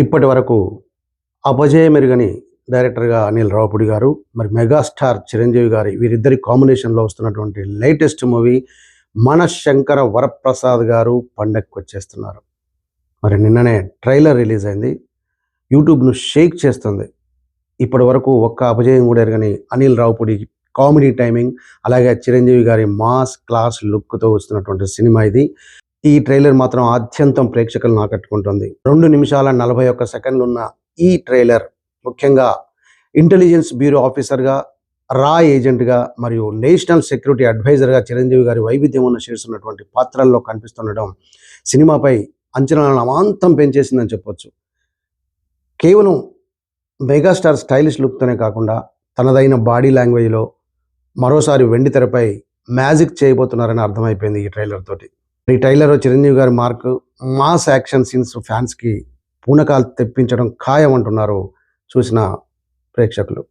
ఇప్పటి వరకు అపజయమెరుగని డైరెక్టర్గా అనిల్ రావిపూడి గారు, మరి మెగాస్టార్ చిరంజీవి గారి వీరిద్దరి కాంబినేషన్లో వస్తున్నటువంటి లేటెస్ట్ మూవీ మనశంకర వరప్రసాద్ గారు పండగకి వచ్చేస్తున్నారు. మరి నిన్ననే ట్రైలర్ రిలీజ్ అయింది. యూట్యూబ్ను షేక్ చేస్తుంది. ఇప్పటి వరకు ఒక్క అపజయం కూడా ఎరగని అనిల్ రావిపూడి కామెడీ టైమింగ్, అలాగే చిరంజీవి గారి మాస్ క్లాస్ లుక్తో వస్తున్నటువంటి సినిమా ఇది. ఈ ట్రైలర్ మాత్రం ఆద్యంతం ప్రేక్షకులను ఆకట్టుకుంటుంది. 2 నిమిషాల 41 సెకండ్లు ఉన్న ఈ ట్రైలర్ ముఖ్యంగా ఇంటెలిజెన్స్ బ్యూరో ఆఫీసర్గా, రా ఏజెంట్గా మరియు నేషనల్ సెక్యూరిటీ అడ్వైజర్గా చిరంజీవి గారి వైవిధ్యం ఉన్న షేడ్స్ ఉన్నటువంటి పాత్రల్లో కనిపిస్తుండడం సినిమాపై అంచనాలను అమాంతం పెంచేసిందని చెప్పొచ్చు. కేవలం మెగాస్టార్ స్టైలిష్ లుక్తోనే కాకుండా తనదైన బాడీ లాంగ్వేజ్లో మరోసారి వెండి తెరపై మ్యాజిక్ చేయబోతున్నారని అర్థమైపోయింది ఈ ట్రైలర్ తోటి. ఈ ట్రైలర్లో చిరంజీవి గారి మార్క్, మాస్ యాక్షన్ సీన్స్ ఫ్యాన్స్కి పూనకాలు తెప్పించడం ఖాయం అంటున్నారు చూసిన ప్రేక్షకులు.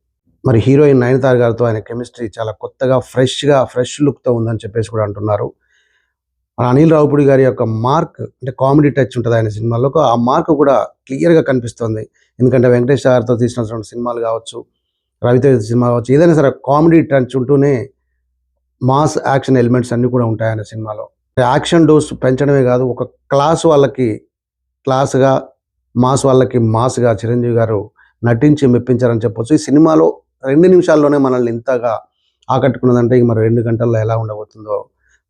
మరి హీరోయిన్ నయనతార గారితో ఆయన కెమిస్ట్రీ చాలా కొత్తగా ఫ్రెష్ లుక్తో ఉందని చెప్పేసి కూడా అంటున్నారు. మన అనిల్ రావిపూడి గారి యొక్క మార్క్ అంటే కామెడీ టచ్ ఉంటుంది ఆయన సినిమాల్లో, ఆ మార్క్ కూడా క్లియర్గా కనిపిస్తుంది. ఎందుకంటే వెంకటేష్ గారితో తీసినటువంటి సినిమాలు కావచ్చు, రవితేజ సినిమా కావచ్చు, ఏదైనా సరే కామెడీ టచ్ ఉంటూనే మాస్ యాక్షన్ ఎలిమెంట్స్ అన్నీ కూడా ఉంటాయి ఆయన సినిమాలో. యాక్షన్ డోస్ పెంచడమే కాదు, ఒక క్లాస్ వాళ్ళకి క్లాస్గా, మాస్ వాళ్ళకి మాస్గా చిరంజీవి గారు నటించి మెప్పించారని చెప్పొచ్చు. ఈ సినిమాలో 2 నిమిషాల్లోనే మనల్ని ఇంతగా ఆకట్టుకున్నదంటే ఇక మరి 2 గంటల్లో ఎలా ఉండబోతుందో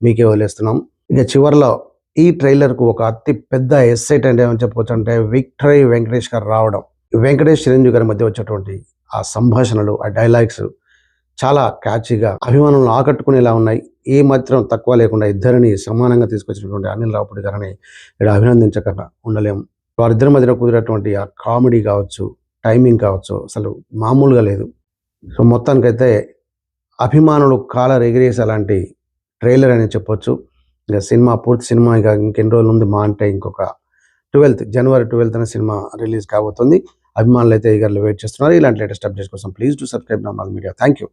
మీకే వదిలేస్తున్నాం. ఇక చివరిలో ఈ ట్రైలర్కు ఒక అతి పెద్ద ఎస్సైట్ అంటే ఏమని చెప్పవచ్చు అంటే విక్టరీ వెంకటేష్ గారు రావడం. వెంకటేష్ చిరంజీవి గారి మధ్య వచ్చేటువంటి ఆ సంభాషణలు, ఆ డైలాగ్స్ చాలా క్యాచీగా అభిమానులను ఆకట్టుకునేలా ఉన్నాయి. ఏ మాత్రం తక్కువ లేకుండా ఇద్దరిని సమానంగా తీసుకొచ్చినటువంటి అనిల్ రావిపూడి గారిని ఇక్కడ అభినందించక ఉండలేము. వారిద్దరి మధ్యన కుదిరేటువంటి ఆ కామెడీ కావచ్చు, టైమింగ్ కావచ్చు, అసలు మామూలుగా లేదు. సో మొత్తానికైతే అభిమానులు కాలర్ ఎగిరేసి అలాంటి ట్రైలర్ అని చెప్పొచ్చు. ఇక సినిమా పూర్తి సినిమా ఇక ఇంకెన్ని రోజులు ఉంది మా అంటే ఇంకొక జనవరి 12న సినిమా రిలీజ్ కాబోతుంది. అభిమానులు అయితే ఈగర్లు వెయిట్ చేస్తున్నారు. ఇలాంటి లేటెస్ట్ అప్డేట్స్ కోసం please do subscribe Navamal media. Thank you.